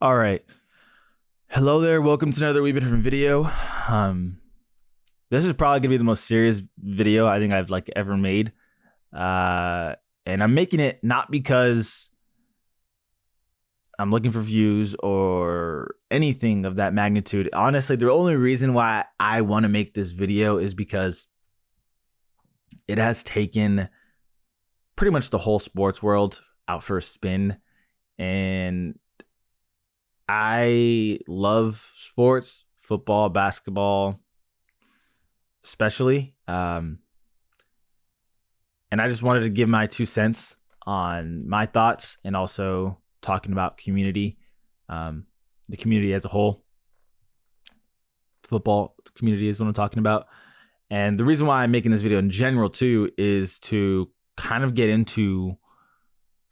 All right. Hello there. Welcome to another wee bit different video. This is probably gonna be the most serious video I think I've ever made. And I'm making it not because I'm looking for views or anything of that magnitude. Honestly, the only reason why I want to make this video is because it has taken pretty much the whole sports world out for a spin. And I love sports, football, basketball, especially. And I just wanted to give my 2 cents on my thoughts and also talking about community, the community as a whole. Football community is what I'm talking about. And the reason why I'm making this video in general too is to kind of get into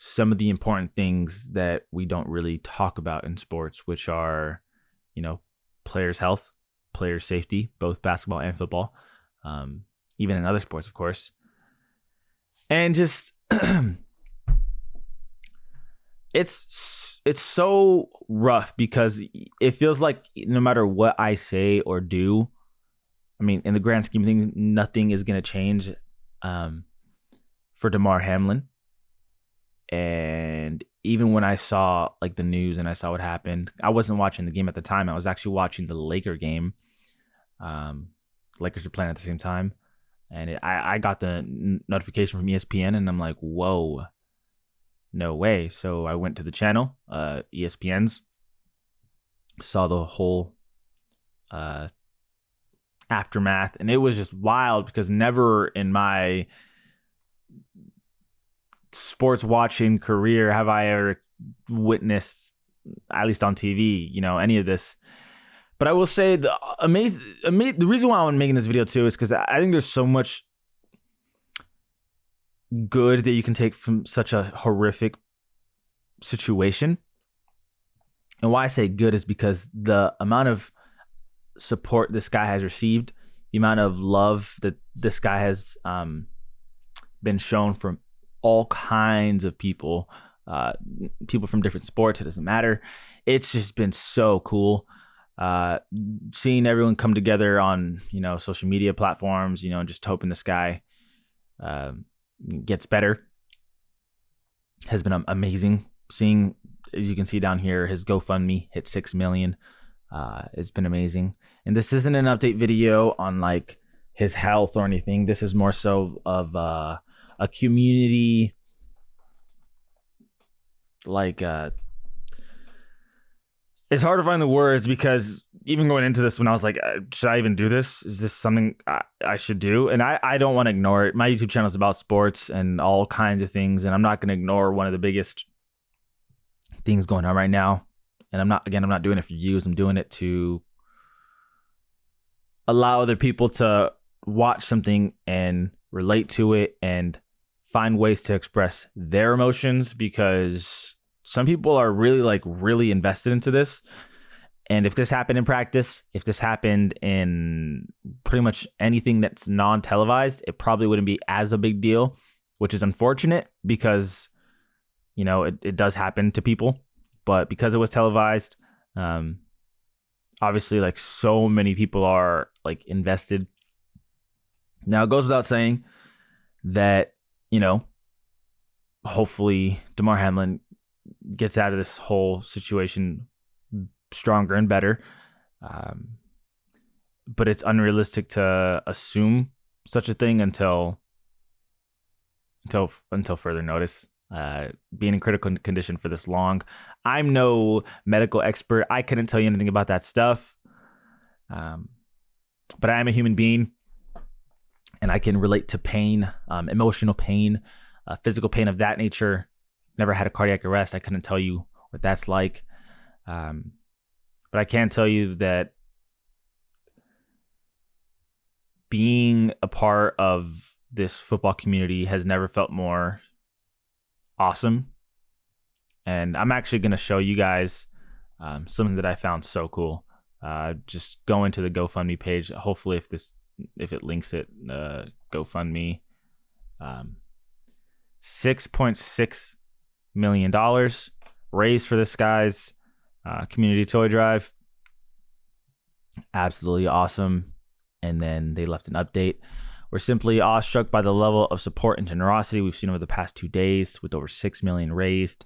some of the important things that we don't really talk about in sports, which are, players' health, player safety, both basketball and football, even in other sports, of course. And just it's so rough because it feels like no matter what I say or do, I mean, in the grand scheme of things, nothing is going to change for Damar Hamlin. And even when I saw the news and I saw what happened, I wasn't watching the game at the time. I was actually watching the Laker game. Lakers were playing at the same time. And I got the notification from ESPN and I'm like, whoa, no way. So I went to the channel, ESPN's, saw the whole aftermath. And it was just wild because never in my sports watching career have I ever witnessed, at least on TV, any of this. But I will say the reason why I'm making this video too is because I think there's so much good that you can take from such a horrific situation. And why I say good is because the amount of support this guy has received, the amount of love that this guy has been shown from all kinds of people, people from different sports, it doesn't matter. It's just been so cool. Seeing everyone come together on, social media platforms, just hoping this guy gets better has been amazing. Seeing, as you can see down here, his GoFundMe hit 6 million. It's been amazing. And this isn't an update video on his health or anything. This is more so of a community, it's hard to find the words because even going into this when I was like, should I even do this? Is this something I should do? And I don't want to ignore it. My YouTube channel is about sports and all kinds of things. And I'm not going to ignore one of the biggest things going on right now. And I'm not doing it for views. I'm doing it to allow other people to watch something and relate to it and find ways to express their emotions, because some people are really invested into this. And if this happened in practice, if this happened in pretty much anything that's non-televised, it probably wouldn't be as a big deal, which is unfortunate because, it does happen to people. But because it was televised, obviously, so many people are invested. Now, it goes without saying that, hopefully Damar Hamlin gets out of this whole situation stronger and better. But it's unrealistic to assume such a thing until further notice. Being in critical condition for this long, I'm no medical expert. I couldn't tell you anything about that stuff. But I am a human being, and I can relate to pain, emotional pain, physical pain of that nature. Never had a cardiac arrest. I couldn't tell you what that's like. But I can tell you that being a part of this football community has never felt more awesome. And I'm actually going to show you guys something that I found so cool. Just go into the GoFundMe page. Hopefully if it links it, GoFundMe, $6.6 million raised for this guy's Community toy drive, absolutely awesome. And then they left an update. We're simply awestruck by the level of support and generosity we've seen over the past 2 days, with over $6 million raised.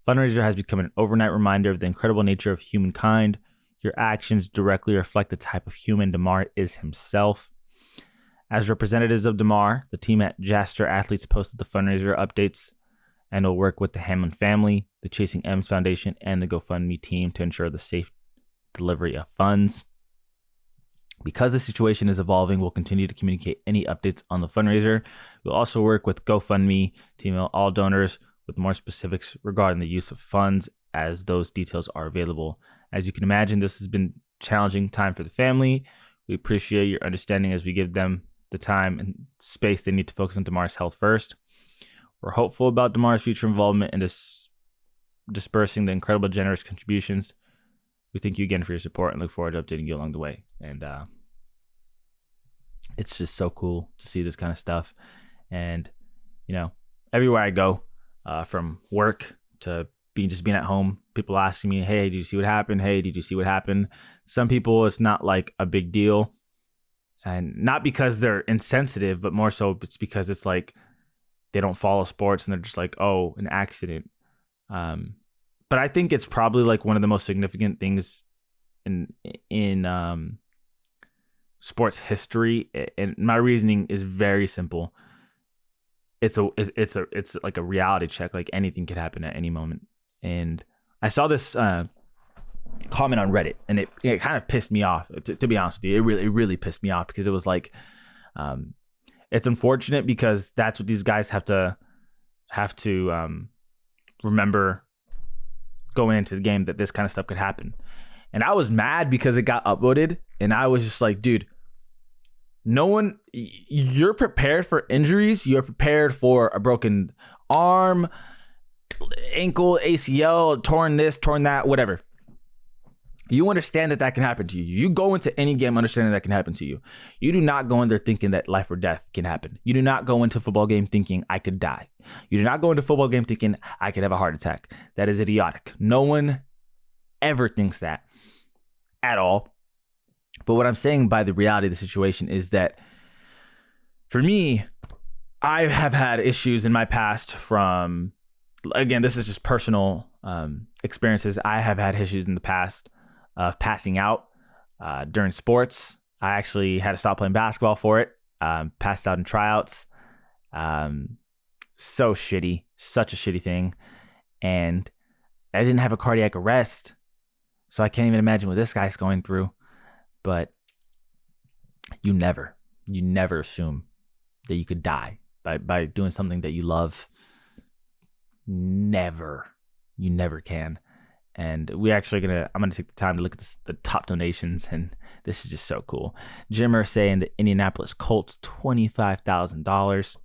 Fundraiser has become an overnight reminder of the incredible nature of humankind. Your actions directly reflect the type of human Damar is himself. As representatives of Damar, the team at Jaster Athletes posted the fundraiser updates and will work with the Hamlin family, the Chasing M's Foundation, and the GoFundMe team to ensure the safe delivery of funds. Because the situation is evolving, we'll continue to communicate any updates on the fundraiser. We'll also work with GoFundMe to email all donors with more specifics regarding the use of funds as those details are available. As you can imagine, this has been a challenging time for the family. We appreciate your understanding as we give them the time and space they need to focus on Damar's health first. We're hopeful about Damar's future involvement in dispersing the incredible generous contributions. We thank you again for your support and look forward to updating you along the way. And it's just so cool to see this kind of stuff. And, everywhere I go, from work to being at home, people asking me, hey, did you see what happened? Hey, did you see what happened? Some people, it's not like a big deal. And not because they're insensitive, but more so it's because it's like they don't follow sports and they're just like, oh, an accident. But I think it's probably like one of the most significant things in sports history. And my reasoning is very simple. It's like a reality check. Like anything could happen at any moment. And I saw this comment on Reddit, and it kind of pissed me off. To be honest with you, it really pissed me off because it was like, it's unfortunate because that's what these guys have to remember going into the game, that this kind of stuff could happen. And I was mad because it got upvoted, and I was just like, dude, you're prepared for injuries. You're prepared for a broken arm, ankle, ACL, torn this, torn that, whatever. You understand that can happen to you. You go into any game understanding that can happen to you. You do not go in there thinking that life or death can happen. You do not go into a football game thinking I could die. You do not go into a football game thinking I could have a heart attack. That is idiotic. No one ever thinks that at all. But what I'm saying by the reality of the situation is that for me, I have had issues in my past from, again, this is just personal experiences. I have had issues in the past of passing out during sports. I actually had to stop playing basketball for it. Passed out in tryouts. So shitty, such a shitty thing. And I didn't have a cardiac arrest, so I can't even imagine what this guy's going through. But you never assume that you could die by doing something that you love. Never. You never can. And I'm gonna take the time to look at the top donations, and this is just so cool. Jim Irsay and the Indianapolis Colts, $25,000.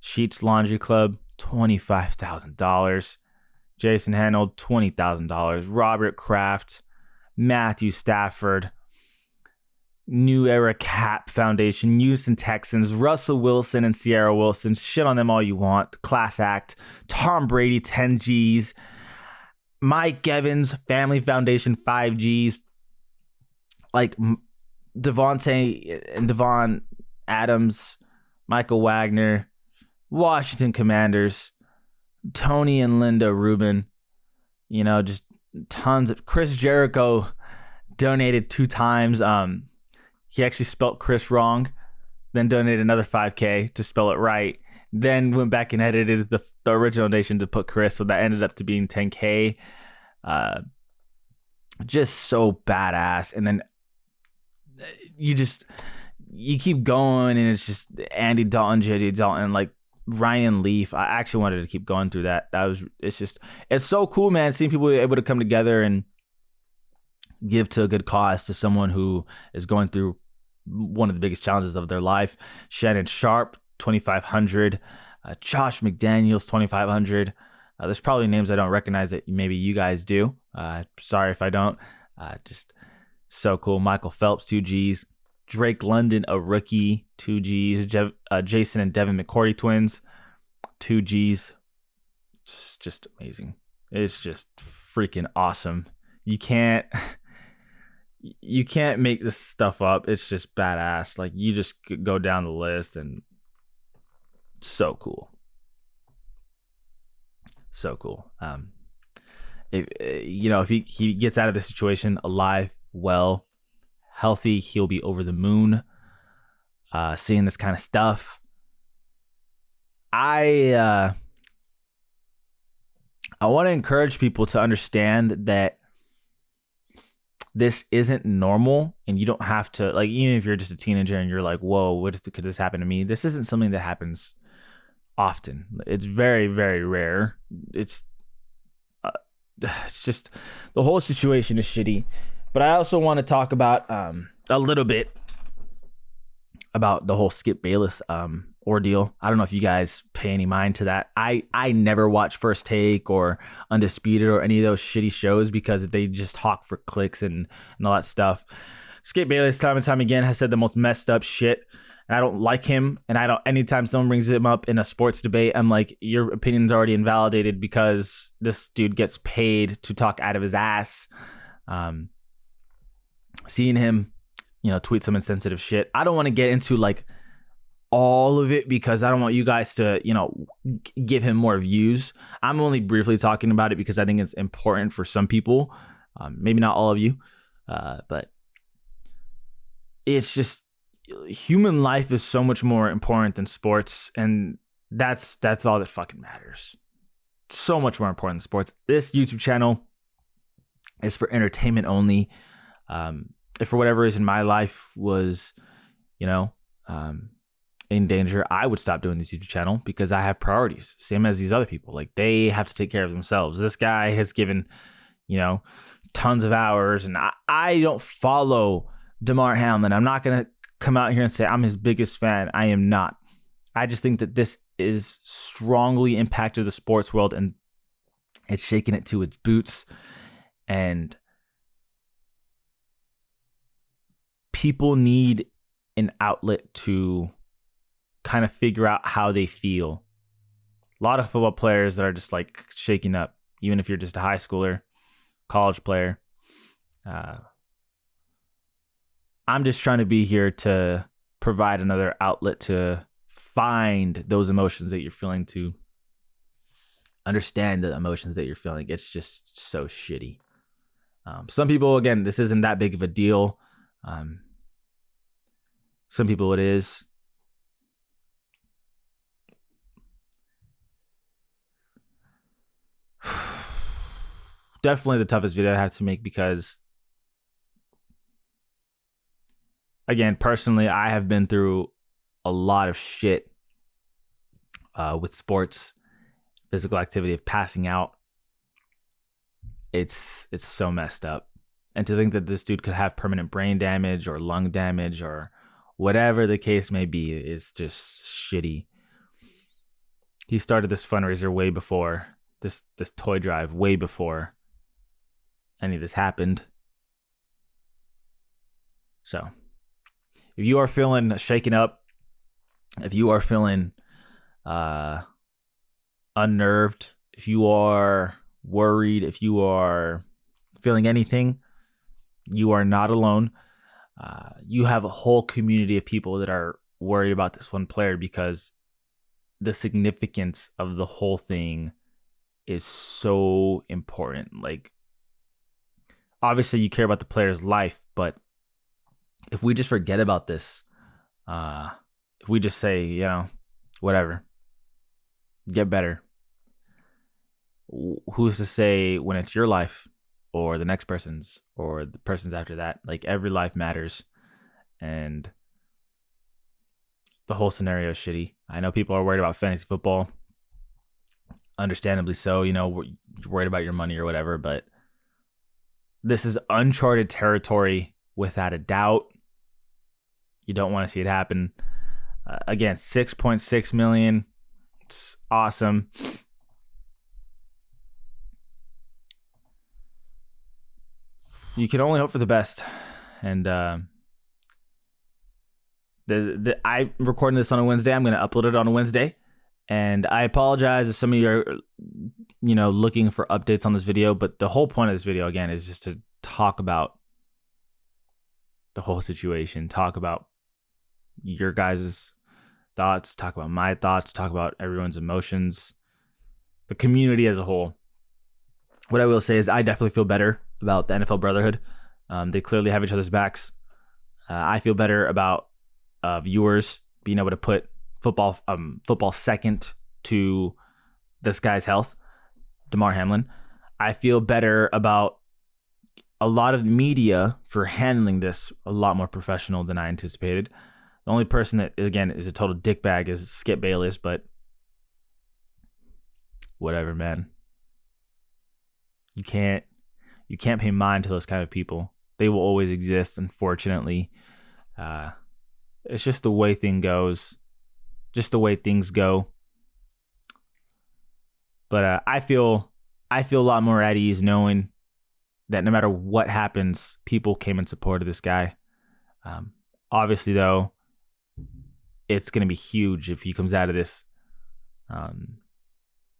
Sheets Laundry Club, $25,000. Jason Hanold, $20,000. Robert Kraft, Matthew Stafford, New Era Cap Foundation, Houston Texans, Russell Wilson and Sierra Wilson. Shit on them all you want. Class act. Tom Brady, 10 G's. Mike Evans, Family Foundation, 5 G's. Like Devontae and Devon Adams, Michael Wagner, Washington Commanders, Tony and Linda Rubin. Just tons of. Chris Jericho donated 2 times. He actually spelt Chris wrong, then donated another $5,000 to spell it right. Then went back and edited the original donation to put Chris, so that ended up to being $10,000. Just so badass. And then you keep going, and it's just Andy Dalton, JD Dalton, like Ryan Leaf. I actually wanted to keep going through that. It's so cool, man, seeing people able to come together and give to a good cause to someone who is going through one of the biggest challenges of their life. Shannon Sharp, $2,500. Josh McDaniels, $2,500. There's probably names I don't recognize that maybe you guys do. Sorry if I don't. Just so cool. Michael Phelps, 2 G's. Drake London, a rookie, 2 G's. Jason and Devin McCourty twins, 2 G's. It's just amazing. It's just freaking awesome. You can't make this stuff up. It's just badass. Like, you just go down the list, and so cool. So cool. If he gets out of the situation alive, well, healthy, he'll be over the moon. Seeing this kind of stuff, I want to encourage people to understand that this isn't normal, and you don't have to, like, even if you're just a teenager and you're like, whoa, could this happen to me? This isn't something that happens often. It's very, very rare. It's just, the whole situation is shitty. But I also want to talk about a little bit about the whole Skip Bayless ordeal. I don't know if you guys pay any mind to that. I never watch First Take or Undisputed or any of those shitty shows because they just hawk for clicks and all that stuff. Skip Bayless time and time again has said the most messed up shit, and I don't like him. And I don't, anytime someone brings him up in a sports debate, I'm like, your opinion's already invalidated because this dude gets paid to talk out of his ass. Seeing him, tweet some insensitive shit. I don't want to get into like all of it because I don't want you guys to, give him more views. I'm only briefly talking about it because I think it's important for some people. Maybe not all of you, but it's just, human life is so much more important than sports, and that's all that fucking matters. So much more important than sports. This YouTube channel is for entertainment only. If for whatever reason my life was, in danger, I would stop doing this YouTube channel because I have priorities, same as these other people. Like, they have to take care of themselves. This guy has given, tons of hours, and I don't follow Damar Hamlin. I'm not going to come out here and say I'm his biggest fan. I am not. I just think that this is strongly impacted the sports world, and it's shaking it to its boots. And people need an outlet to kind of figure out how they feel. A lot of football players that are just like shaking up, even if you're just a high schooler, college player. I'm just trying to be here to provide another outlet to find those emotions that you're feeling, to understand the emotions that you're feeling. It's just so shitty. Some people, again, this isn't that big of a deal. Some people it is. Definitely the toughest video I have to make because, again, personally, I have been through a lot of shit with sports, physical activity, of passing out. It's so messed up. And to think that this dude could have permanent brain damage or lung damage or whatever the case may be is just shitty. He started this fundraiser way before, this toy drive way before any of this happened. So if you are feeling shaken up, if you are feeling unnerved, if you are worried, if you are feeling anything, you are not alone. You have a whole community of people that are worried about this one player because the significance of the whole thing is so important. Like, obviously you care about the player's life, but if we just forget about this, if we just say, whatever, get better, who's to say when it's your life or the next person's or the person's after that? Like, every life matters, and the whole scenario is shitty. I know people are worried about fantasy football, understandably so, worried about your money or whatever, but this is uncharted territory without a doubt. You don't want to see it happen. Again, 6.6 million. It's awesome. You can only hope for the best. And I'm recording this on a Wednesday. I'm going to upload it on a Wednesday. And I apologize if some of you are, looking for updates on this video, but the whole point of this video, again, is just to talk about the whole situation, talk about your guys' thoughts, talk about my thoughts, talk about everyone's emotions, the community as a whole. What I will say is I definitely feel better about the NFL Brotherhood. They clearly have each other's backs. I feel better about viewers being able to put football second to this guy's health, Damar Hamlin. I feel better about a lot of media for handling this a lot more professional than I anticipated. The only person that, again, is a total dickbag is Skip Bayless, but whatever, man. You can't pay mind to those kind of people. They will always exist, unfortunately. It's just the way things go. But I feel a lot more at ease knowing that no matter what happens, people came in support of this guy. Obviously, though, it's going to be huge if he comes out of this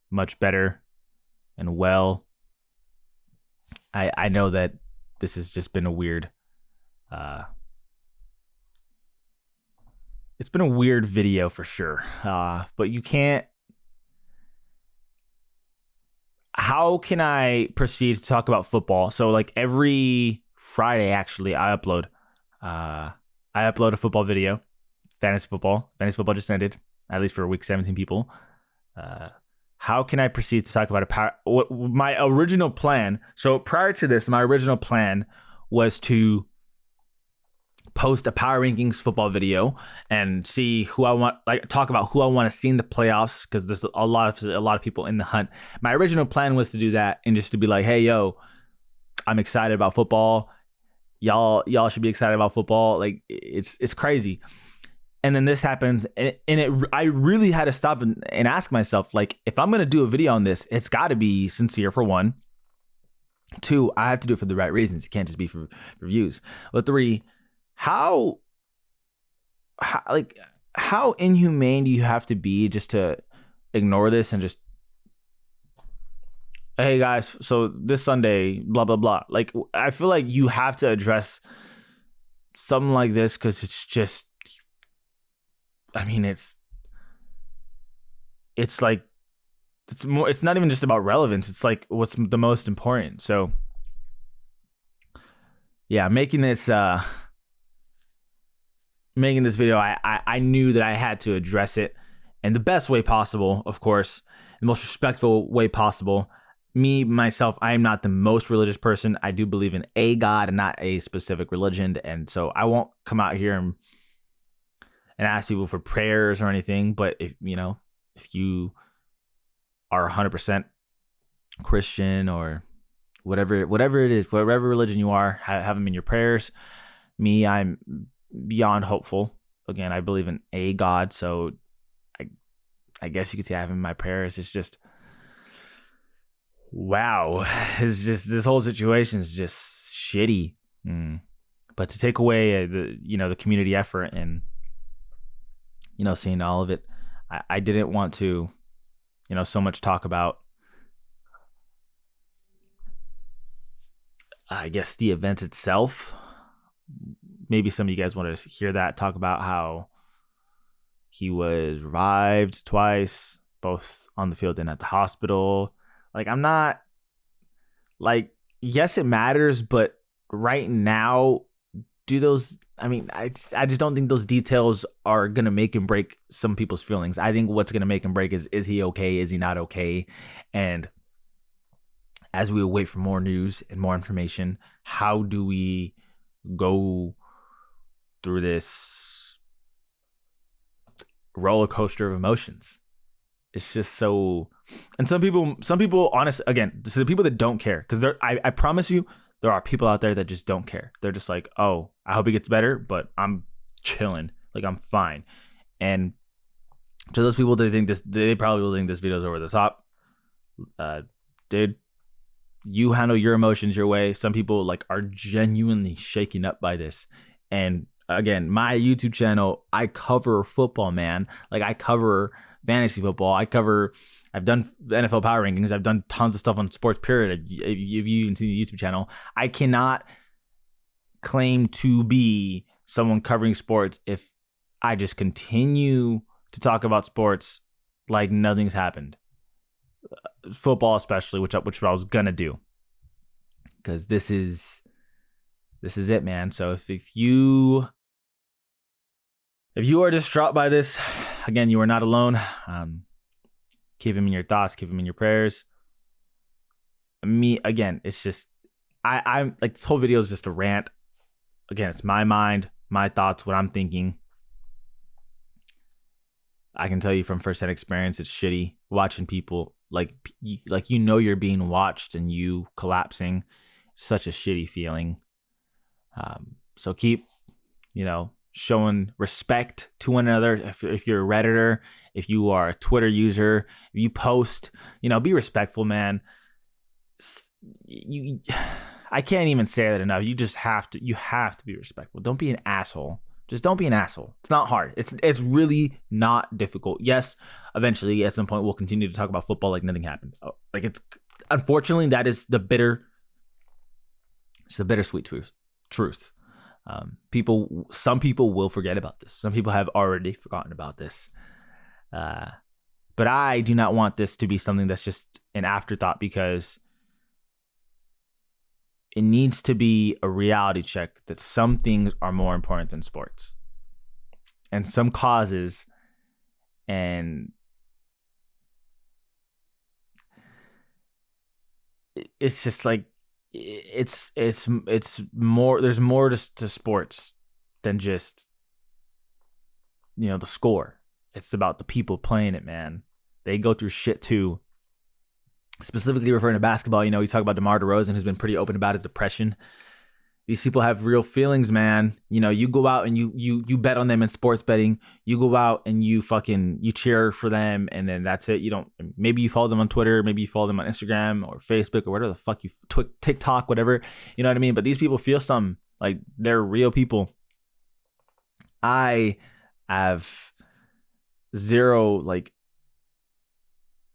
much better and well. I know that this has just been a weird it's been a weird video for sure. But you can't. How can I proceed to talk about football? So like every Friday, actually, I upload a football video, fantasy football. Fantasy football just ended, at least for week 17 people. How can I proceed to talk about my original plan? So prior to this, my original plan was to post a power rankings football video and see who I want, like talk about who I want to see in the playoffs, because there's a lot of people in the hunt. My original plan was to do that and just to be like, hey, yo, I'm excited about football. Y'all should be excited about football. Like it's crazy. And then this happens, and I really had to stop and ask myself, like, if I'm gonna do a video on this, it's got to be sincere, for one. 2, I have to do it for the right reasons. It can't just be for views. But 3, how inhumane do you have to be just to ignore this and just, hey guys, so this Sunday, blah blah blah. Like, I feel like you have to address something like this, because it's just, I mean, it's like, it's not even just about relevance. It's like what's the most important. So yeah, making this video, I knew that I had to address it in the best way possible, of course, the most respectful way possible. Me, myself, I am not the most religious person. I do believe in a God and not a specific religion. And so I won't come out here and ask people for prayers or anything. But if you are 100% Christian or whatever it is, whatever religion you are, have them in your prayers. Me, I'm beyond hopeful. Again, I believe in a God, so I guess you could say I have him in my prayers. It's just, wow. It's just, this whole situation is just shitty. But to take away the community effort and seeing all of it, I didn't want to so much talk about, I guess, the event itself. Maybe some of you guys wanted to hear that, talk about how he was revived twice, both on the field and at the hospital. Like, I'm not, like, yes, it matters, but right now, I just don't think those details are going to make and break some people's feelings. I think what's going to make and break is he okay? Is he not okay? And as we wait for more news and more information, how do we go through this roller coaster of emotions? It's just so, and some people, honest, again, so the people that don't care, because I promise you, there are people out there that just don't care. They're just like, oh, I hope he gets better, but I'm chilling, like I'm fine. And to those people, they probably will think this video is over the top. Dude, you handle your emotions your way. Some people like are genuinely shaken up by this. And again, my YouTube channel, I cover football, man. Like, I cover fantasy football. I've done NFL power rankings. I've done tons of stuff on sports, period. If you even see the YouTube channel, I cannot claim to be someone covering sports if I just continue to talk about sports like nothing's happened. Football especially, which I was gonna do. Because this is it, man. So if you are distraught by this, again, you are not alone. Keep him in your thoughts, keep him in your prayers. Me, again, it's just I'm like, this whole video is just a rant. Again, it's my mind, my thoughts, what I'm thinking. I can tell you from firsthand experience, it's shitty watching people like you're being watched and you collapsing. Such a shitty feeling. So keep, showing respect to one another. If you're a Redditor, if you are a Twitter user, if you post, be respectful, man. I can't even say that enough. You have to be respectful. Don't be an asshole. Just don't be an asshole. It's not hard. It's really not difficult. Yes, eventually at some point we'll continue to talk about football like nothing happened. Unfortunately, that is the bittersweet truth. Some people will forget about this. Some people have already forgotten about this. But I do not want this to be something that's just an afterthought, because it needs to be a reality check that some things are more important than sports, and some causes, and it's just like, it's more, there's more to sports than just the score. It's about the people playing it, man. They go through shit too. Specifically referring to basketball, you talk about Damar DeRozan, who's been pretty open about his depression. These people have real feelings, man. You go out and you bet on them in sports betting. You go out and you cheer for them, and then that's it. Maybe you follow them on Twitter, maybe you follow them on Instagram or Facebook or whatever the fuck TikTok, whatever. You know what I mean? But these people feel something. Like, they're real people. I have zero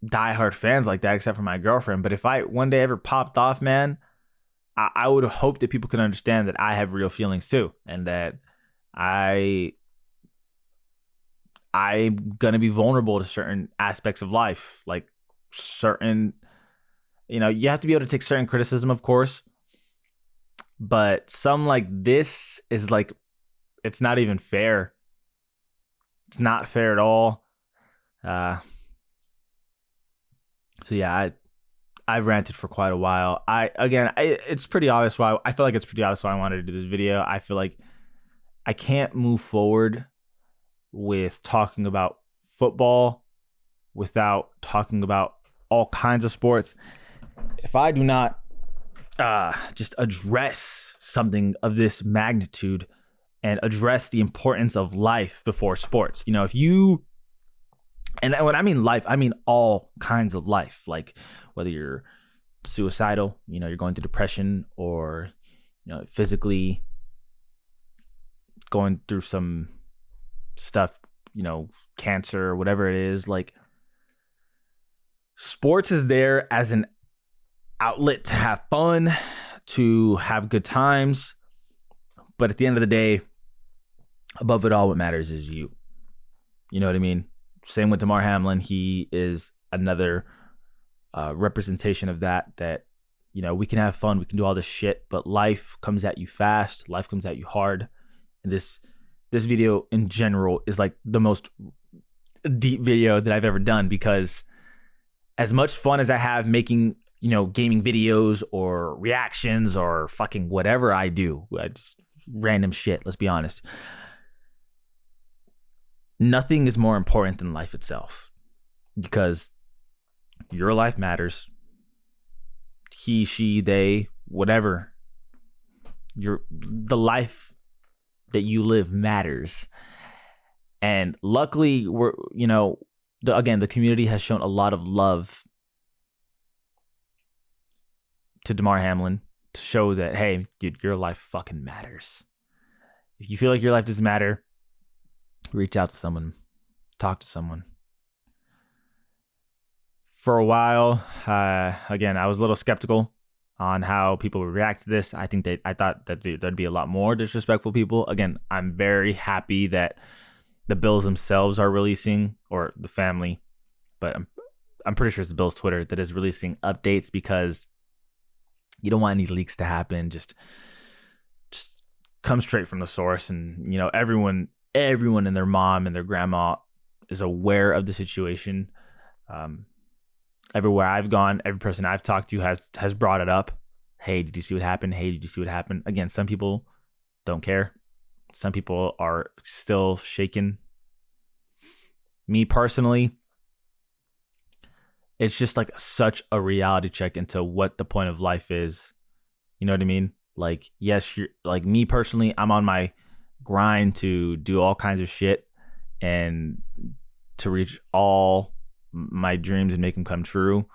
diehard fans like that, except for my girlfriend. But if I one day ever popped off, man, I would hope that people can understand that I have real feelings too, and that I'm gonna be vulnerable to certain aspects of life, like certain, you have to be able to take certain criticism, of course, but some like this is like, it's not even fair. It's not fair at all. So yeah, I've ranted for quite a while. It's pretty obvious why. I feel like it's pretty obvious why I wanted to do this video. I feel like I can't move forward with talking about football without talking about all kinds of sports. If I do not just address something of this magnitude and address the importance of life before sports, if you, and when I mean life, I mean all kinds of life, like whether you're suicidal, you're going through depression, or, physically going through some stuff, cancer or whatever it is. Like, sports is there as an outlet to have fun, to have good times. But at the end of the day, above it all, what matters is you. You know what I mean? Same with Damar Hamlin. He is another representation of that, we can have fun, we can do all this shit, but life comes at you fast, life comes at you hard. And this video in general is like the most deep video that I've ever done, because as much fun as I have making, gaming videos or reactions or fucking whatever I do, just random shit, let's be honest, nothing is more important than life itself, because your life matters. He, she, they, whatever. The life that you live matters. And luckily, the community has shown a lot of love to Damar Hamlin to show that, hey, dude, your life fucking matters. If you feel like your life doesn't matter, reach out to someone, talk to someone. for a while. Again, I was a little skeptical on how people would react to this. I thought that there'd be a lot more disrespectful people. Again, I'm very happy that the Bills themselves are releasing, or the family, but I'm pretty sure it's the Bills Twitter that is releasing updates, because you don't want any leaks to happen. Just come straight from the source, and everyone and their mom and their grandma is aware of the situation. Everywhere I've gone, every person I've talked to has brought it up. Hey, did you see what happened? Hey, did you see what happened? Again, some people don't care. Some people are still shaken. Me personally, it's just like such a reality check into what the point of life is. You know what I mean? Like, yes, you're like, me personally, I'm on my grind to do all kinds of shit and to reach all my dreams and make them come true.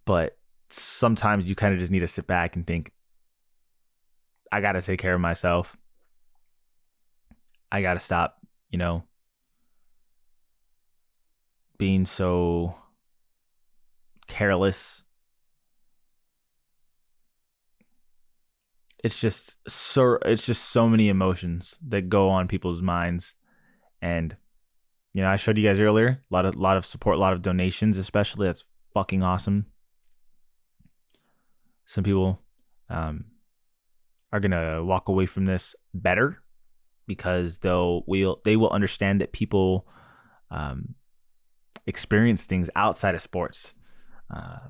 But sometimes you kind of just need to sit back and think, I got to take care of myself. I got to stop, being so careless. It's just so many emotions that go on people's minds. And I showed you guys earlier a lot of support, a lot of donations, especially. That's fucking awesome. Some people are gonna walk away from this better, because they will understand that people experience things outside of sports.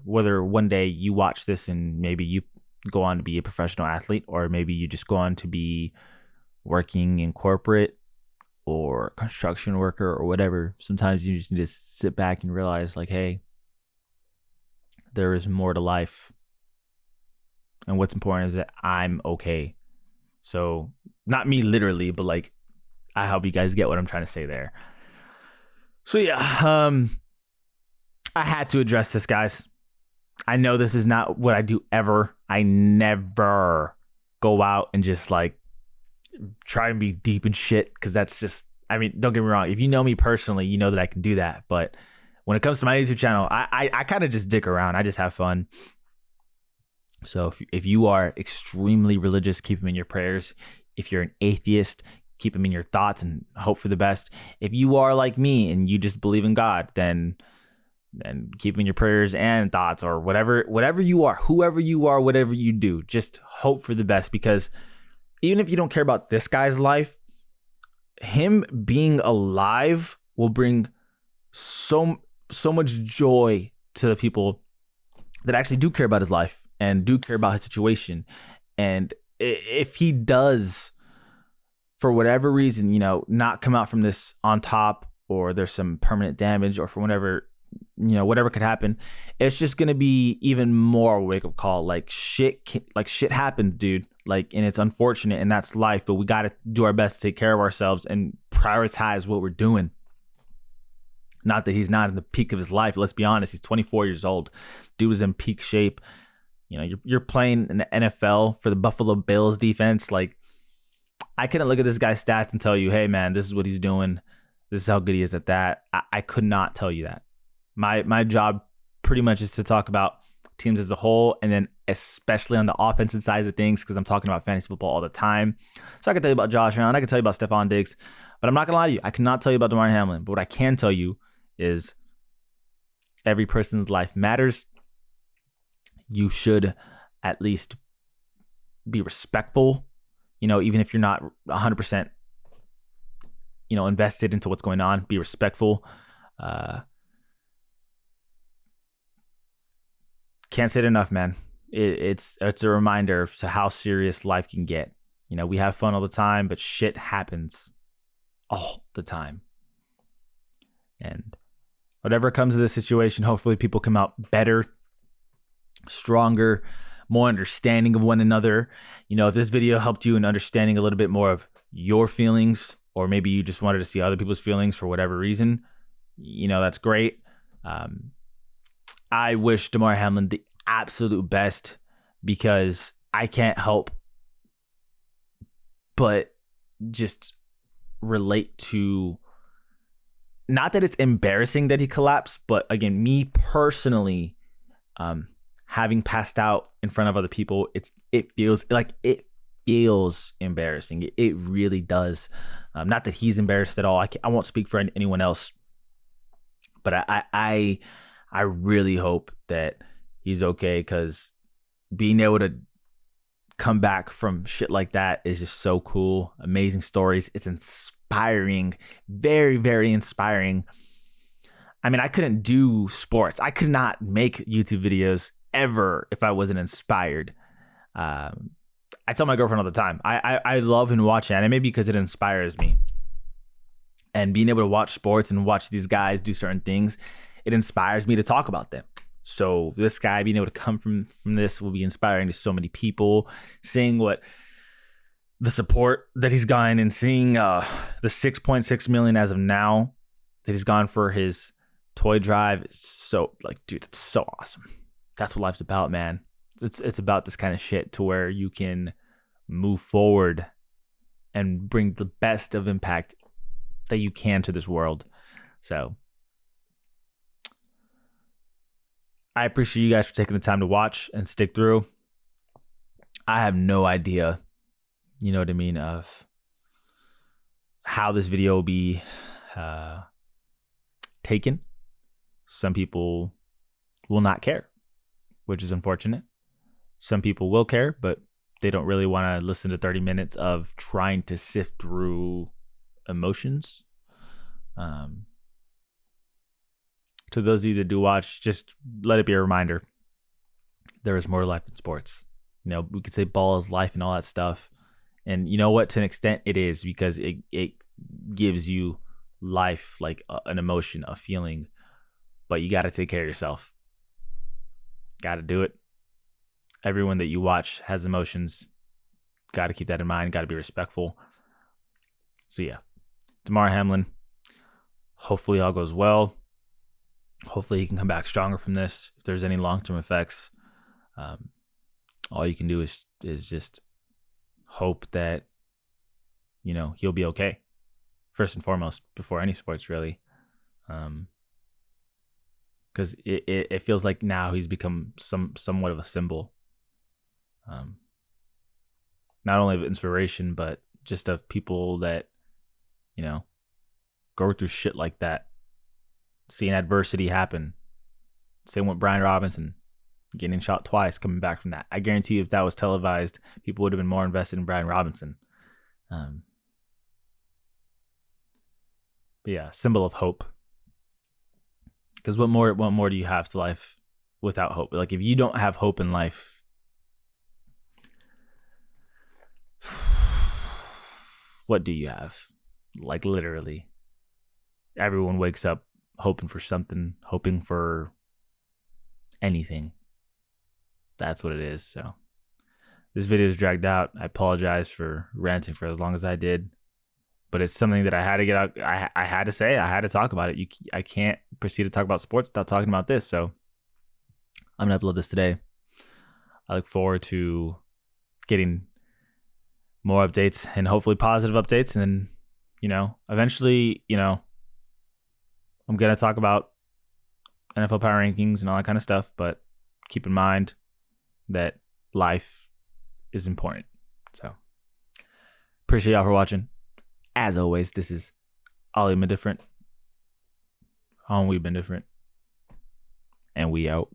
Whether one day you watch this and maybe you go on to be a professional athlete, or maybe you just go on to be working in corporate or construction worker or whatever. Sometimes you just need to sit back and realize, like, hey, there is more to life. And what's important is that I'm okay. So not me literally, but like, I hope you guys get what I'm trying to say there. So yeah, I had to address this, guys. I know this is not what I do ever. I never go out and just like try and be deep and shit, because that's just, I mean, don't get me wrong. If you know me personally, you know that I can do that. But when it comes to my YouTube channel, I kind of just dick around. I just have fun. So if you are extremely religious, keep them in your prayers. If you're an atheist, keep them in your thoughts and hope for the best. If you are like me and you just believe in God, then keep them in your prayers and thoughts, or whatever you are, whoever you are, whatever you do, just hope for the best. Because even if you don't care about this guy's life, him being alive will bring so much joy to the people that actually do care about his life and do care about his situation. And if he does, for whatever reason, not come out from this on top, or there's some permanent damage, or for whatever could happen, it's just gonna be even more wake up call. Like shit happens, dude. Like, and it's unfortunate, and that's life. But we gotta do our best to take care of ourselves and prioritize what we're doing. Not that he's not in the peak of his life. Let's be honest. He's 24 years old. Dude was in peak shape. You're playing in the NFL for the Buffalo Bills defense. Like, I couldn't look at this guy's stats and tell you, hey man, this is what he's doing. This is how good he is at that. I could not tell you that. My job pretty much is to talk about teams as a whole, and then especially on the offensive side of things, because I'm talking about fantasy football all the time. So I can tell you about Josh Allen, I can tell you about Stephon Diggs, but I'm not gonna lie to you, I cannot tell you about Damar Hamlin. But what I can tell you is every person's life matters. You should at least be respectful, even if you're not 100%, invested into what's going on. Be respectful. Can't say it enough, man. It's a reminder of how serious life can get. We have fun all the time, but shit happens all the time. And whatever comes of this situation, hopefully people come out better, stronger, more understanding of one another. If this video helped you in understanding a little bit more of your feelings, or maybe you just wanted to see other people's feelings for whatever reason, that's great. I wish Damar Hamlin the absolute best, because I can't help but just relate to not that it's embarrassing that he collapsed, but again, me personally, um, having passed out in front of other people, it feels embarrassing. It really does. Not that he's embarrassed at all. I won't speak for anyone else, but I really hope that he's okay, because being able to come back from shit like that is just so cool. Amazing stories. It's inspiring, very, very inspiring. I mean, I couldn't do sports. I could not make YouTube videos ever if I wasn't inspired. Um, I tell my girlfriend all the time, I love and watch anime because it inspires me. And being able to watch sports and watch these guys do certain things, it inspires me to talk about them. So this guy being able to come from this will be inspiring to so many people. Seeing what the support that he's gotten, and seeing the 6.6 million as of now that he's gone for his toy drive, is so, like, dude, that's so awesome. That's what life's about, man. It's about this kind of shit, to where you can move forward and bring the best of impact that you can to this world. So I appreciate you guys for taking the time to watch and stick through. I have no idea, you know what I mean, of how this video will be taken. Some people will not care, which is unfortunate. Some people will care, but they don't really want to listen to 30 minutes of trying to sift through emotions. To those of you that do watch, just let it be a reminder, there is more to life than sports. You know, we could say ball is life and all that stuff, and you know what, to an extent it is, because it gives you life, like an emotion, a feeling. But you got to take care of yourself. Got to do it. Everyone that you watch has emotions. Got to keep that in mind. Got to be respectful. So yeah, Damar Hamlin, hopefully all goes well. Hopefully he can come back stronger from this. If there's any long-term effects, all you can do is just hope that, you know, he'll be okay. First and foremost, before any sports, really. Because it feels like now he's become somewhat of a symbol. Not only of inspiration, but just of people that, you know, go through shit like that. Seeing adversity happen. Same with Brian Robinson, getting shot twice, coming back from that. I guarantee you, if that was televised, people would have been more invested in Brian Robinson. But yeah, symbol of hope. Because what more do you have to life without hope? Like, if you don't have hope in life, what do you have? Like, literally, everyone wakes up hoping for something, hoping for anything. That's what it is. So this video is dragged out. I apologize for ranting for as long as I did, but it's something that I had to get out. I had to say, I had to talk about it. I can't proceed to talk about sports without talking about this. So I'm gonna upload this today. I look forward to getting more updates, and hopefully positive updates. And then, you know, eventually, you know, I'm going to talk about NFL power rankings and all that kind of stuff, but keep in mind that life is important. So appreciate y'all for watching. As always, this is Ollie Been Different. We've been different. And we out.